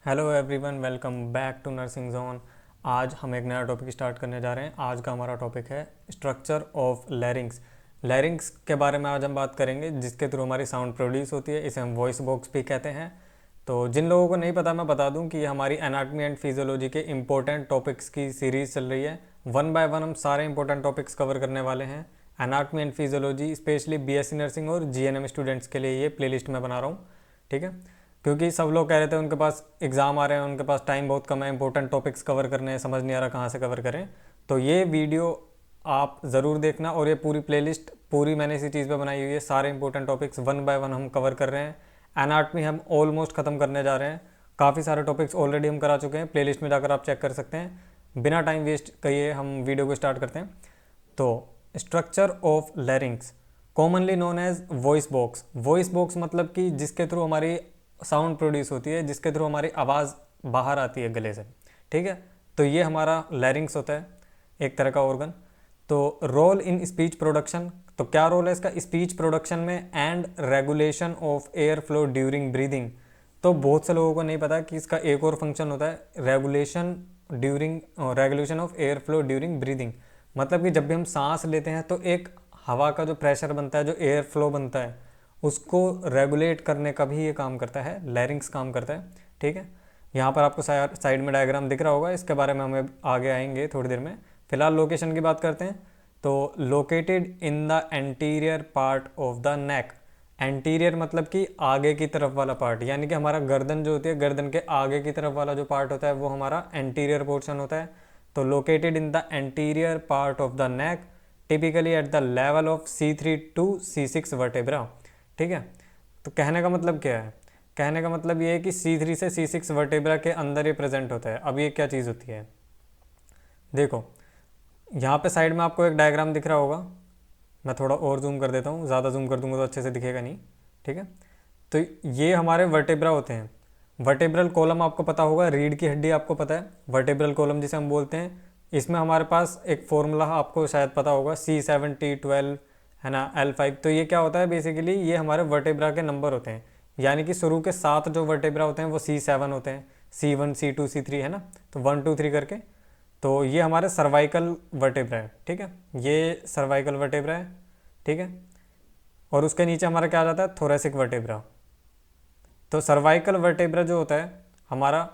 Hello everyone, welcome back to nursing zone. आज हम एक नया टॉपिक स्टार्ट करने जा रहे हैं। आज का हमारा टॉपिक है स्ट्रक्चर ऑफ लैरिंग्स। लैरिंग्स के बारे में आज हम बात करेंगे, जिसके थ्रू हमारी साउंड प्रोड्यूस होती है। इसे हम वॉइस बॉक्स भी कहते हैं। तो जिन लोगों को नहीं पता, मैं बता दूं कि ये हमारी एनाटमी एंड फिजियोलॉजी के इंपॉर्टेंट टॉपिक्स की सीरीज़ चल रही है। वन बाय वन हम सारे इंपॉर्टेंट टॉपिक्स कवर करने वाले हैं। Anatomy and physiology specially BSc nursing और जीएनएम स्टूडेंट्स के लिए ये प्लेलिस्ट में बना रहा हूँ, ठीक है। क्योंकि सब लोग कह रहे थे उनके पास एग्ज़ाम आ रहे हैं, उनके पास टाइम बहुत कम है, इंपॉर्टेंट टॉपिक्स कवर करने हैं, समझ नहीं आ रहा कहाँ से कवर करें। तो ये वीडियो आप ज़रूर देखना। और ये पूरी प्लेलिस्ट पूरी मैंने इसी चीज़ पे बनाई हुई है। सारे important topics one by one हम कवर कर रहे हैं। एनाटमी हम ऑलमोस्ट ख़त्म करने जा रहे हैं। काफ़ी सारे टॉपिक्स ऑलरेडी हम करा चुके हैं। प्लेलिस्ट में जाकर आप चेक कर सकते हैं। बिना टाइम वेस्ट किए हम वीडियो को स्टार्ट करते हैं। तो structure of larynx, commonly known as voice box. Voice box मतलब कि जिसके थ्रू हमारी साउंड प्रोड्यूस होती है, जिसके थ्रू हमारी आवाज़ बाहर आती है गले से, ठीक है। तो ये हमारा लैरिंग्स होता है, एक तरह का ऑर्गन। तो रोल इन स्पीच प्रोडक्शन, तो क्या रोल है इसका स्पीच प्रोडक्शन में? And regulation of air flow during breathing. तो बहुत से लोगों को नहीं पता कि इसका एक और फंक्शन होता है, regulation of air flow during breathing. मतलब कि जब भी हम सांस लेते हैं तो एक हवा का जो प्रेशर बनता है, जो एयर फ्लो बनता है, उसको रेगुलेट करने का भी ये काम करता है, लैरिंग्स काम करता है, ठीक है। यहाँ पर आपको साइड में डायग्राम दिख रहा होगा, इसके बारे में हमें आगे आएंगे थोड़ी देर में। फिलहाल लोकेशन की बात करते हैं। तो located in the anterior part of the neck. Anterior मतलब कि आगे की तरफ वाला पार्ट, यानी कि हमारा गर्दन जो होती है, गर्दन के आगे की तरफ वाला जो पार्ट होता है वो हमारा एंटीरियर पोर्शन होता है। तो located in the anterior part of the neck, typically at the level of C3 to C6 vertebra, ठीक है। तो कहने का मतलब क्या है? कहने का मतलब ये है कि C3 से C6 वर्टेब्रा के अंदर ये प्रेजेंट होता है। अब ये क्या चीज़ होती है, देखो यहाँ पे साइड में आपको एक डायग्राम दिख रहा होगा। मैं थोड़ा और जूम कर देता हूँ, ज़्यादा जूम कर दूंगा तो अच्छे से दिखेगा नहीं, ठीक है। तो ये हमारे वर्टेब्रा होते हैं। वर्टेब्रल कॉलम आपको पता होगा, रीढ़ की हड्डी आपको पता है, वर्टेब्रल कॉलम जिसे हम बोलते हैं। इसमें हमारे पास एक फॉर्मूला आपको शायद पता होगा, C7T12 है ना, L5। तो ये क्या होता है बेसिकली, ये हमारे वर्टेब्रा के नंबर होते हैं। यानी कि शुरू के 7 जो वर्टेब्रा होते हैं वो C7 होते हैं, C1 C2 C3 है ना, तो 1 2 3 करके। तो ये हमारे सर्वाइकल वर्टेब्रा है, ठीक है। ये सर्वाइकल वर्टेब्रा है, ठीक है। और उसके नीचे हमारा क्या आ जाता है, थोरेसिक वर्टेब्रा। तो सर्वाइकल वर्टेब्रा जो होता है हमारा,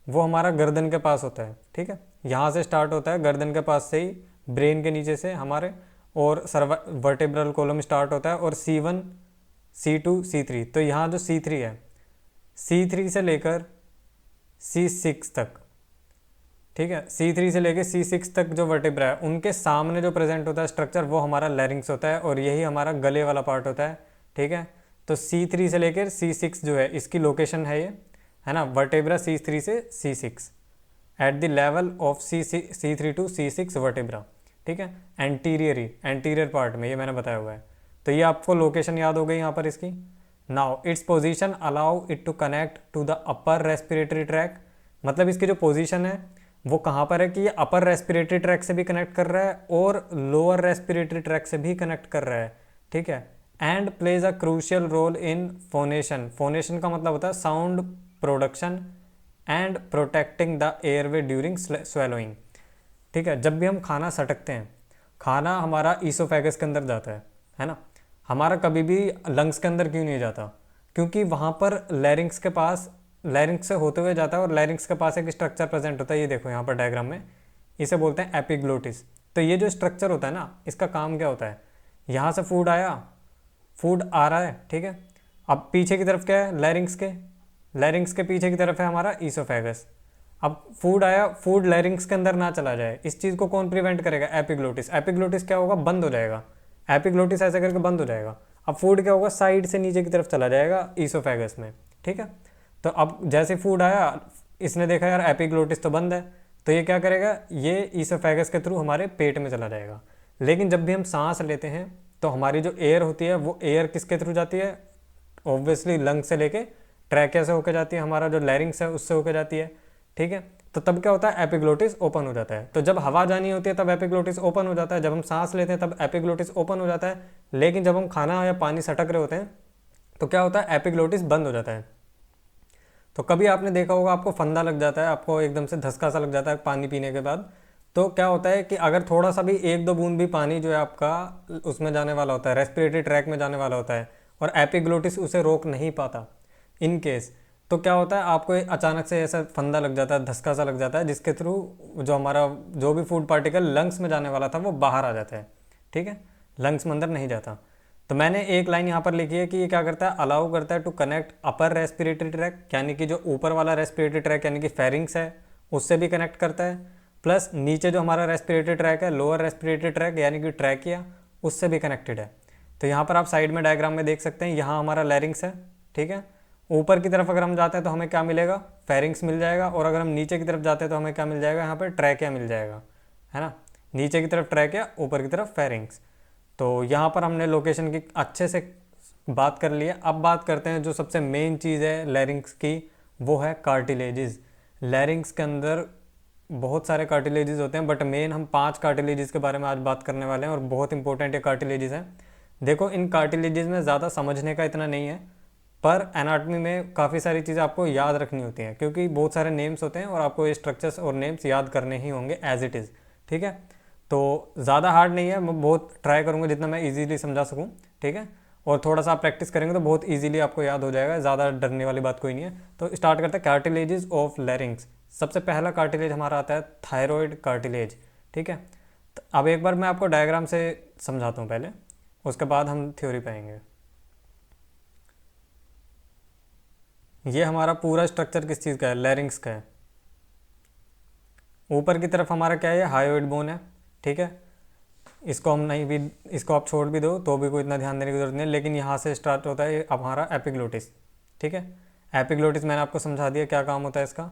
वो हमारा गर्दन के पास होता है, ठीक है। यहाँ से स्टार्ट होता है, गर्दन के पास से ही, ब्रेन के नीचे से हमारे। और वर्टेब्रल कॉलम स्टार्ट होता है, और C1 C2 C3। तो यहाँ जो C3 है, C3 से लेकर C6 तक, ठीक है, C3 से लेकर C6 तक जो वर्टेब्रा है, उनके सामने जो प्रेजेंट होता है स्ट्रक्चर, वो हमारा लैरिंग्स होता है। और यही हमारा गले वाला पार्ट होता है, ठीक है। तो C3 से लेकर C6 जो है, इसकी लोकेशन है ये, है ना, वर्टेब्रा C3 से C6 at the level of C3 to C6 vertebra, ठीक है। एंटीरियर पार्ट में, ये मैंने बताया हुआ है। तो ये आपको लोकेशन याद हो गई यहाँ पर इसकी। Now its position allow it to connect to the upper respiratory tract. मतलब इसकी जो पोजीशन है वो कहाँ पर है कि ये अपर रेस्पिरेटरी ट्रैक से भी कनेक्ट कर रहा है और लोअर रेस्पिरेटरी ट्रैक से भी कनेक्ट कर रहा है, ठीक है। And plays a crucial role in phonation. Phonation का मतलब होता है sound production and protecting the airway during swallowing, ठीक है। जब भी हम खाना सटकते हैं, खाना हमारा ईसोफेगस के अंदर जाता है ना, हमारा कभी भी लंग्स के अंदर क्यों नहीं जाता? क्योंकि वहाँ पर लैरिंग्स के पास, लैरिंग्स से होते हुए जाता है, और लैरिंग्स के पास एक स्ट्रक्चर प्रेजेंट होता है। ये देखो यहाँ पर डायग्राम में, इसे बोलते हैं एपिग्लोटिस। तो ये जो स्ट्रक्चर होता है ना, इसका काम क्या होता है, यहाँ से फूड आया, फूड आ रहा है, ठीक है। अब पीछे की तरफ क्या है, लैरिंग्स के पीछे की तरफ है हमारा ईसोफेगस। अब फूड आया, फूड लैरिंग्स के अंदर ना चला जाए, इस चीज़ को कौन प्रिवेंट करेगा? एपिग्लोटिस। एपिग्लोटिस क्या होगा, बंद हो जाएगा। एपिग्लोटिस ऐसे करके बंद हो जाएगा। अब फूड क्या होगा, साइड से नीचे की तरफ चला जाएगा ईसोफेगस में, ठीक है। तो अब जैसे फूड आया, इसने देखा यार एपिग्लोटिस तो बंद है, तो ये क्या करेगा, ये ईसोफेगस के थ्रू हमारे पेट में चला जाएगा। लेकिन जब भी हम सांस लेते हैं तो हमारी जो एयर होती है, वो एयर किसके थ्रू जाती है? ऑब्वियसली लंग से लेके ट्रैकिया से होकर जाती है, हमारा जो लैरिंग्स है उससे होकर जाती है, ठीक है। तो तब क्या होता है, एपिग्लोटिस ओपन हो जाता है। तो जब हवा जानी होती है तब एपिग्लोटिस ओपन हो जाता है, जब हम सांस लेते हैं तब एपिग्लोटिस ओपन हो जाता है। लेकिन जब हम खाना या पानी सटक रहे होते हैं तो क्या होता है, एपिग्लोटिस बंद हो जाता है। तो कभी आपने देखा होगा आपको फंदा लग जाता है, आपको एकदम से धसका सा लग जाता है पानी पीने के बाद, तो क्या होता है कि अगर थोड़ा सा भी एक दो बूंद भी पानी जो है आपका उसमें जाने वाला होता है, रेस्पिरेटरी ट्रैक में जाने वाला होता है, और एपिग्लोटिस उसे रोक नहीं पाता इन केस, तो क्या होता है आपको अचानक से ऐसा फंदा लग जाता है, धसका सा लग जाता है, जिसके थ्रू जो हमारा जो भी फूड पार्टिकल लंग्स में जाने वाला था वो बाहर आ जाता है। ठीक है, लंग्स में अंदर नहीं जाता। तो मैंने एक लाइन यहाँ पर लिखी है कि ये क्या करता है, अलाउ करता है to connect upper respiratory tract, यानी कि जो ऊपर वाला रेस्पिरेटरी ट्रैक यानी कि फेरिंग्स है उससे भी कनेक्ट करता है, प्लस नीचे जो हमारा रेस्पिरेटरी ट्रैक है लोअर रेस्पिरेटरी ट्रैक यानी कि ट्रैकिया, उससे भी कनेक्टेड है। तो यहाँ पर आप साइड में डायग्राम में देख सकते हैं, यहाँ हमारा लैरिंग्स है। ठीक है, ऊपर की तरफ अगर हम जाते हैं तो हमें क्या मिलेगा, फेरिंग्स मिल जाएगा, और अगर हम नीचे की तरफ जाते हैं तो हमें क्या मिल जाएगा, यहाँ पर ट्रैकिया मिल जाएगा, है ना। नीचे की तरफ ट्रैकिया, ऊपर की तरफ फेरिंग्स। तो यहाँ पर हमने लोकेशन की अच्छे से बात कर ली है। अब बात करते हैं जो सबसे मेन चीज़ है लैरिंग्स की, वो है कार्टिलेजेस। लैरिंग्स के अंदर बहुत सारे कार्टिलेजेस होते हैं, बट मेन हम 5 कार्टिलेजेस के बारे में आज बात करने वाले हैं, और बहुत इंपॉर्टेंट ये कार्टिलेजेस हैं। देखो इन कार्टिलेजेस में ज़्यादा समझने का इतना नहीं है, पर एनाटॉमी में काफ़ी सारी चीज़ें आपको याद रखनी होती हैं, क्योंकि बहुत सारे नेम्स होते हैं और आपको ये स्ट्रक्चर्स और नेम्स याद करने ही होंगे एज इट इज़। ठीक है, तो ज़्यादा हार्ड नहीं है, मैं बहुत ट्राई करूँगा जितना मैं इजीली समझा सकूँ। ठीक है, और थोड़ा सा आप प्रैक्टिस करेंगे तो बहुत इजीली आपको याद हो जाएगा, ज़्यादा डरने वाली बात कोई नहीं है। तो स्टार्ट करते हैं कार्टिलेजेस ऑफ लैरिंग्स। सबसे पहला कार्टिलेज हमारा आता है थायरॉयड कार्टिलेज। ठीक है, तो अब एक बार मैं आपको डायग्राम से समझाता हूँ पहले, उसके बाद हम थ्योरी पे आएंगे। ये हमारा पूरा स्ट्रक्चर किस चीज़ का है, लैरिंग्स का है। ऊपर की तरफ हमारा क्या है, हायोइड बोन है। ठीक है, इसको हम नहीं भी, इसको आप छोड़ भी दो तो भी कोई इतना ध्यान देने की जरूरत नहीं है, लेकिन यहाँ से स्टार्ट होता है हमारा एपिग्लोटिस। ठीक है, एपिग्लोटिस मैंने आपको समझा दिया क्या काम होता है इसका।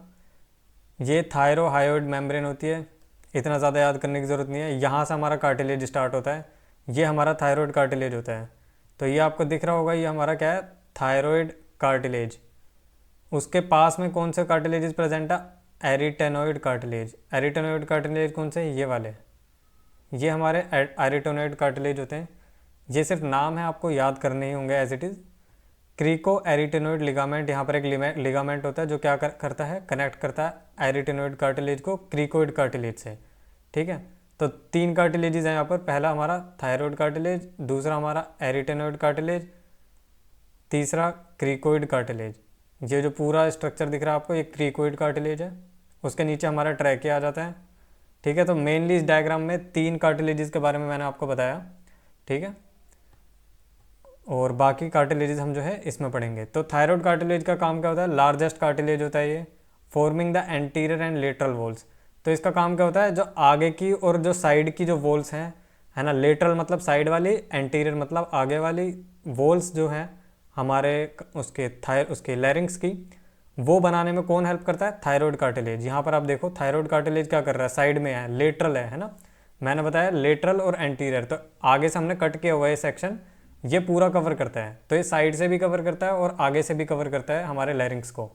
ये थायरोहायोइड मेम्ब्रेन होती है, इतना ज़्यादा याद करने की ज़रूरत नहीं है। यहाँ से हमारा कार्टिलेज स्टार्ट होता है, ये हमारा थायरॉयड कार्टिलेज होता है। तो ये आपको दिख रहा होगा, ये हमारा क्या है, थायरॉयड कार्टिलेज। उसके पास में कौन से कार्टिलेजेस प्रेजेंट है, एरिटेनॉइड कार्टिलेज। एरिटेनॉइड कार्टिलेज कौन से, ये वाले, ये हमारे एरिटेनॉइड कार्टिलेज होते हैं। ये सिर्फ नाम है, आपको याद करने ही होंगे as it is. Cricoarytenoid ligament, यहाँ पर एक लिगामेंट होता है जो क्या करता है, कनेक्ट करता है एरिटेनॉइड कार्टिलेज को क्रीकोइड कार्टिलेज से। ठीक है, तो 3 कार्टिलेजेस हैं यहाँ पर, पहला हमारा थायरॉयड कार्टिलेज, दूसरा हमारा एरिटेनॉइड कार्टिलेज, तीसरा क्रीकोइड कार्टिलेज। ये जो पूरा स्ट्रक्चर दिख रहा है आपको, ये क्रीकोइड कार्टिलेज है, उसके नीचे हमारा ट्रैकिया आ जाता है। ठीक है, तो मेनली इस डायग्राम में 3 कार्टिलेजेस के बारे में मैंने आपको बताया। ठीक है, और बाकी कार्टिलेजेस हम जो है इसमें पढ़ेंगे। तो थायरॉयड कार्टिलेज का काम क्या होता है, लार्जेस्ट कार्टिलेज होता है ये, forming the anterior and lateral walls. तो इसका काम क्या होता है, जो आगे की और जो साइड की जो वॉल्स हैं, है ना, लेटरल मतलब साइड वाली, एंटीरियर मतलब आगे वाली वॉल्स जो है हमारे उसके लैरिंग्स की, वो बनाने में कौन हेल्प करता है, थायरॉयड कार्टिलेज। यहाँ पर आप देखो थायरॉयड कार्टिलेज क्या कर रहा है, साइड में है, लेटरल है ना, मैंने बताया लेटरल और एंटीरियर। तो आगे से हमने कट किया हुआ है सेक्शन, ये पूरा कवर करता है। तो ये साइड से भी कवर करता है और आगे से भी कवर करता है हमारे लैरिंग्स को।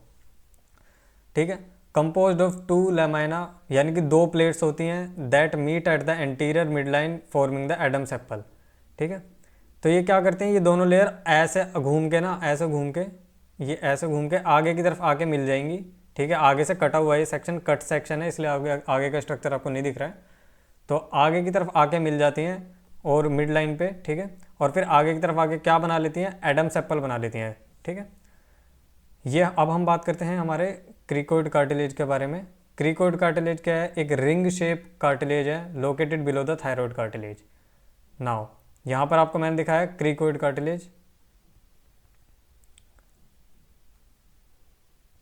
ठीक है, कंपोज्ड ऑफ 2 लैमाइना, यानी कि 2 प्लेट्स होती हैं, that meet at the anterior midline forming the Adam's apple. ठीक है, तो ये क्या करते हैं, ये दोनों लेयर ऐसे घूम के ना, ऐसे घूम के, ये ऐसे घूम के आगे की तरफ आके मिल जाएंगी। ठीक है, आगे से कटा हुआ ये सेक्शन कट सेक्शन है, इसलिए आगे का स्ट्रक्चर आपको नहीं दिख रहा है। तो आगे की तरफ आके मिल जाती हैं और मिड लाइन पे। ठीक है, और फिर आगे की तरफ आके क्या बना लेती हैं, एडम्स एप्पल बना लेती हैं। ठीक है, ये अब हम बात करते हैं हमारे क्रीकोइड कार्टिलेज के बारे में। क्रीकोइड कार्टिलेज क्या है, एक रिंग शेप कार्टिलेज है, located below the thyroid cartilage. Now यहाँ पर आपको मैंने दिखाया क्रीकोइड कार्टिलेज,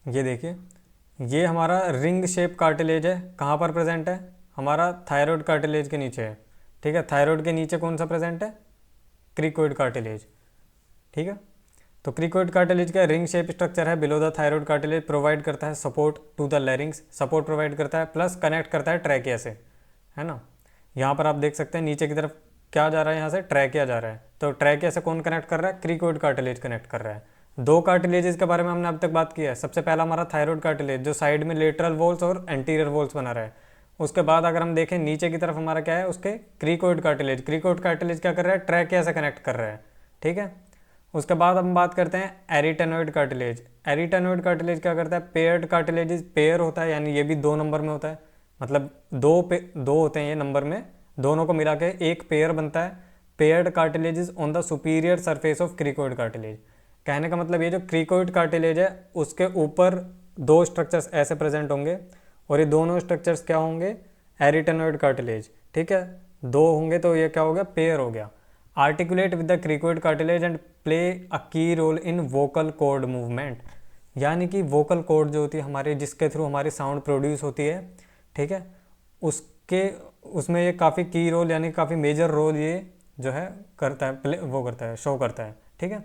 ये देखिए, ये हमारा रिंग शेप कार्टिलेज है, कहाँ पर प्रेजेंट है, हमारा थायरॉयड कार्टिलेज के नीचे है। ठीक है, थायरॉयड के नीचे कौन सा प्रेजेंट है, क्रीकोइड कार्टिलेज। ठीक है, तो क्रीकोइड कार्टिलेज का रिंग शेप स्ट्रक्चर है below the thyroid cartilage, provide करता है support to the larynx, support provide करता है, प्लस कनेक्ट करता है ट्रैकिया से, है ना। यहाँ पर आप देख सकते हैं नीचे की तरफ क्या जा रहा है, यहाँ से ट्रैकिया जा रहा है। तो ट्रैकिया से कौन कनेक्ट कर रहा है, क्रीकोइड कार्टिलेज कनेक्ट कर रहा है। 2 कार्टिलेजेस के बारे में हमने अब तक बात की है। सबसे पहला हमारा थायरॉयड कार्टिलेज, जो साइड में लेटरल वॉल्स और एंटीरियर वॉल्स बना रहा है। उसके बाद अगर हम देखें नीचे की तरफ हमारा क्या है, उसके क्रीकोइड कार्टिलेज। क्रीकोइड कार्टिलेज क्या कर रहा है, ट्रैकिया से कनेक्ट कर रहा है। ठीक है, उसके बाद हम बात करते हैं एरिटेनोइड कार्टिलेज। एरिटेनोइड कार्टिलेज क्या करता है, पेयर्ड कार्टिलेज पेयर होता है, यानी ये भी 2 नंबर में होता है, मतलब दो होते हैं ये नंबर में, दोनों को मिला के एक पेयर बनता है। Paired cartilage on the superior surface of cricoid cartilage. कहने का मतलब ये जो क्रिकोइड कार्टिलेज है उसके ऊपर 2 स्ट्रक्चर्स ऐसे प्रेजेंट होंगे, और ये दोनों स्ट्रक्चर्स क्या होंगे, एरिटेनोइड कार्टिलेज, ठीक है। 2 होंगे तो ये क्या हो गया, पेयर हो गया। Articulate with the cricoid cartilage and play a key role in vocal cord movement, यानी कि वोकल कॉर्ड जो होती है हमारी, जिसके थ्रू हमारी साउंड प्रोड्यूस होती है, ठीक है, उसमें ये काफ़ी की रोल यानी काफ़ी मेजर रोल ये जो है करता है, प्ले वो करता है, शो करता है, ठीक है।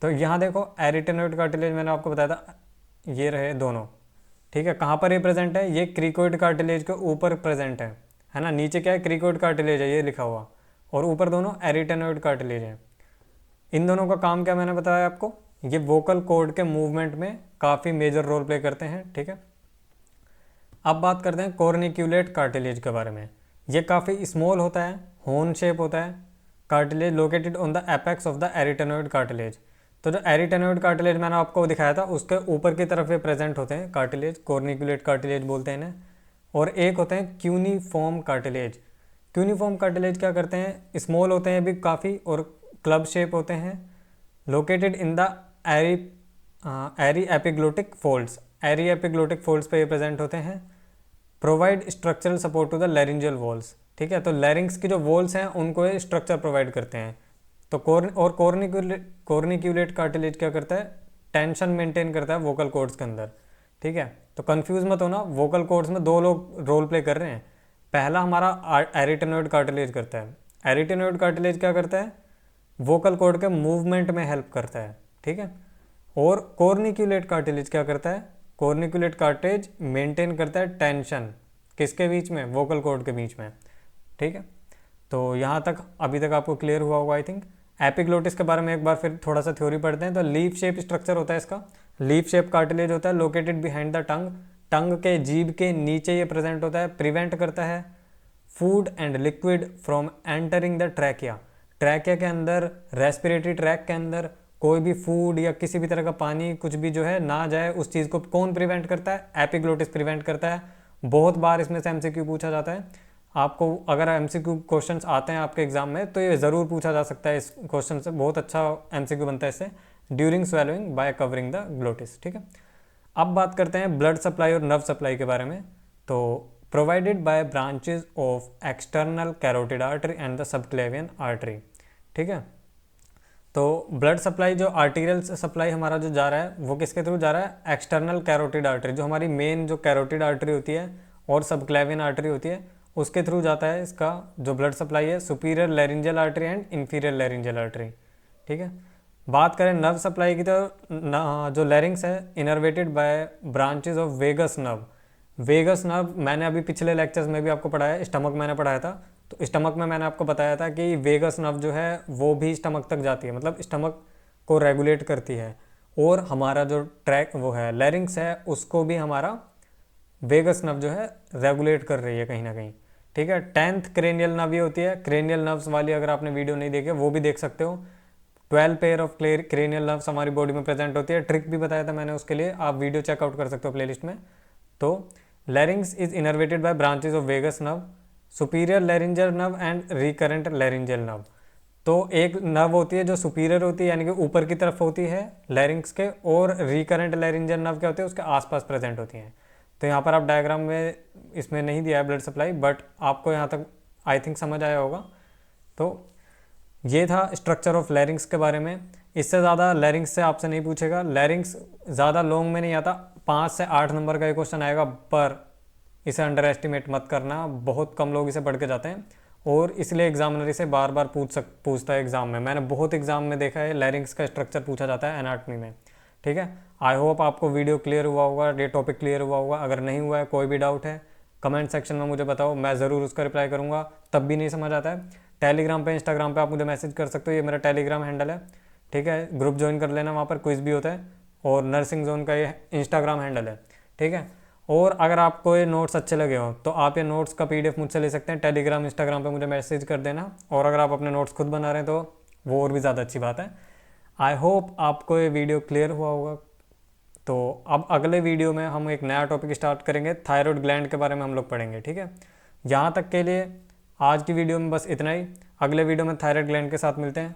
तो यहाँ देखो एरिटेनोइड कार्टिलेज मैंने आपको बताया था, ये रहे दोनों, ठीक है। कहाँ पर ये प्रेजेंट है, ये क्रिकोइड कार्टिलेज के ऊपर प्रेजेंट है ना। नीचे क्या है, क्रिकोइड कार्टिलेज है ये लिखा हुआ, और ऊपर दोनों एरिटेनोइड कार्टिलेज है। इन दोनों का काम क्या मैंने बताया आपको, ये वोकल कॉर्ड के मूवमेंट में काफ़ी मेजर रोल प्ले करते हैं, ठीक है। अब बात करते हैं कॉर्निक्यूलेट कार्टिलेज के बारे में। ये काफ़ी स्मॉल होता है, होन शेप होता है, cartilage located on the apex of the arytenoid cartilage. तो जो एरिटेनोइड कार्टिलेज मैंने आपको दिखाया था उसके ऊपर की तरफ ये प्रेजेंट होते हैं कार्टिलेज, कॉर्निक्यूलेट कार्टिलेज बोलते हैं इन्हें। और एक होते हैं क्यूनिफॉर्म कार्टिलेज। क्यूनिफॉर्म कार्टिलेज क्या करते हैं, स्मॉल होते हैं भी काफ़ी और क्लब शेप होते हैं, located in the aryepiglottic folds. Aryepiglottic folds पे ये प्रेजेंट होते हैं। Provide structural support to the laryngeal walls, ठीक है। तो लैरिंग्स की जो वॉल्स हैं उनको ये स्ट्रक्चर प्रोवाइड करते हैं। तो कॉर्निक्यूलेट कार्टिलेज क्या करता है, टेंशन मेंटेन करता है वोकल कॉर्ड्स के अंदर, ठीक है। तो कंफ्यूज मत होना, वोकल कॉर्ड्स में 2 लोग रोल प्ले कर रहे हैं। पहला हमारा एरिटेनोइड कार्टिलेज करता है। एरिटेनोइड कार्टिलेज क्या करता है, वोकल कॉर्ड के मूवमेंट में हेल्प करता है, ठीक है। और कॉर्निक्यूलेट कार्टिलेज क्या करता है, कॉर्निक्यूलेट कार्टिलेज मेंटेन करता है टेंशन, किसके बीच में, वोकल कॉर्ड के बीच में, ठीक है। तो यहाँ तक अभी तक आपको क्लियर हुआ होगा आई थिंक। एपिग्लोटिस के बारे में एक बार फिर थोड़ा सा थ्योरी पढ़ते हैं। तो लीफ शेप स्ट्रक्चर होता है इसका, लीफ शेप कार्टिलेज होता है, लोकेटेड बिहाइंड द टंग, टंग के जीभ के नीचे ये प्रेजेंट होता है, प्रिवेंट करता है food and liquid from entering the trachea. Trachea के अंदर, रेस्पिरेटरी ट्रैक के अंदर कोई भी फूड या किसी भी तरह का पानी कुछ भी जो है ना जाए, उस चीज़ को कौन प्रिवेंट करता है, एपिग्लोटिस प्रिवेंट करता है। बहुत बार इसमें से एमसीक्यू पूछा जाता है आपको, अगर एमसीक्यू क्वेश्चंस आते हैं आपके एग्जाम में तो ये ज़रूर पूछा जा सकता है इस क्वेश्चन से, बहुत अच्छा एमसीक्यू बनता है इससे। During swallowing bye covering the glottis, ठीक है। अब बात करते हैं ब्लड सप्लाई और नर्व सप्लाई के बारे में। तो provided by branches of external carotid artery and the subclavian artery, ठीक है। तो ब्लड सप्लाई जो आर्टीरियल सप्लाई हमारा जो जा रहा है वो किसके थ्रू जा रहा है, एक्सटर्नल कैरोटिड आर्टरी, जो हमारी मेन जो कैरोटिड आर्टरी होती है और सबक्लेवियन आर्टरी होती है उसके थ्रू जाता है इसका जो ब्लड सप्लाई है, superior laryngeal artery and inferior laryngeal artery, ठीक है। बात करें नर्व सप्लाई की तो जो लैरिंग्स है innervated by branches of vagus nerve. Vagus nerve मैंने अभी पिछले लेक्चर्स में भी आपको पढ़ाया, स्टमक मैंने पढ़ाया था, तो स्टमक में मैंने आपको बताया था कि वेगस नर्व जो है वो भी स्टमक तक जाती है, मतलब स्टमक को रेगुलेट करती है। और हमारा जो ट्रैक वो है लैरिंग्स है उसको भी हमारा वेगस नर्व जो है रेगुलेट कर रही है कहीं ना कहीं, ठीक है। 10th क्रेनियल नर्व ये होती है, क्रेनियल नर्व्स वाली अगर आपने वीडियो नहीं देखी वो भी देख सकते हो। 12 पेयर ऑफ क्रेनियल नर्व्स हमारी बॉडी में प्रेजेंट होती है, ट्रिक भी बताया था मैंने उसके लिए, आप वीडियो चेकआउट कर सकते हो प्लेलिस्ट में। तो larynx is innervated by branches of vagus nerve, superior laryngeal nerve and recurrent laryngeal nerve. तो एक नर्व होती है जो सुपीरियर होती है यानी कि ऊपर की तरफ होती है लैरिंग्स के, और रिकरेंट लैरिंजियल नर्व क्या होती है उसके आसपास प्रेजेंट होती हैं। तो यहाँ पर आप डायग्राम में इसमें नहीं दिया है ब्लड सप्लाई, बट आपको यहाँ तक आई थिंक समझ आया होगा। तो ये था स्ट्रक्चर ऑफ लैरिंग्स के बारे में। इससे ज़्यादा लैरिंग्स से आपसे नहीं पूछेगा, लैरिंग्स ज़्यादा लॉन्ग में नहीं आता, 5 से 8 नंबर का ये क्वेश्चन आएगा, पर इसे अंडर एस्टिमेट मत करना, बहुत कम लोग इसे पढ़ के जाते हैं और इसलिए एग्जामिनर इसे बार बार पूछता है एग्जाम में। मैंने बहुत एग्जाम में देखा है लैरिंग्स का स्ट्रक्चर पूछा जाता है एनाटॉमी में, ठीक है। आई होप आपको वीडियो क्लियर हुआ होगा, ये टॉपिक क्लियर हुआ होगा। अगर नहीं हुआ है, कोई भी डाउट है कमेंट सेक्शन में मुझे बताओ, मैं ज़रूर उसका रिप्लाई करूँगा। तब भी नहीं समझ आता है, टेलीग्राम पे इंस्टाग्राम पे आप मुझे मैसेज कर सकते हो, ये मेरा टेलीग्राम हैंडल है, ठीक है। ग्रुप ज्वाइन कर लेना, वहाँ पर क्विज भी होता है, और नर्सिंग जोन का ये इंस्टाग्राम हैंडल है, ठीक है। और अगर आपको ये नोट्स अच्छे लगे हो तो आप ये नोट्स का PDF मुझसे ले सकते हैं, टेलीग्राम इंस्टाग्राम पे मुझे मैसेज कर देना। और अगर आप अपने नोट्स खुद बना रहे हैं तो वो और भी ज़्यादा अच्छी बात है। आई होप आपको ये वीडियो क्लियर हुआ होगा। तो अब अगले वीडियो में हम एक नया टॉपिक स्टार्ट करेंगे, थायराइड ग्लैंड के बारे में हम लोग पढ़ेंगे, ठीक है। यहाँ तक के लिए आज की वीडियो में बस इतना ही। अगले वीडियो में थायराइड ग्लैंड के साथ मिलते हैं।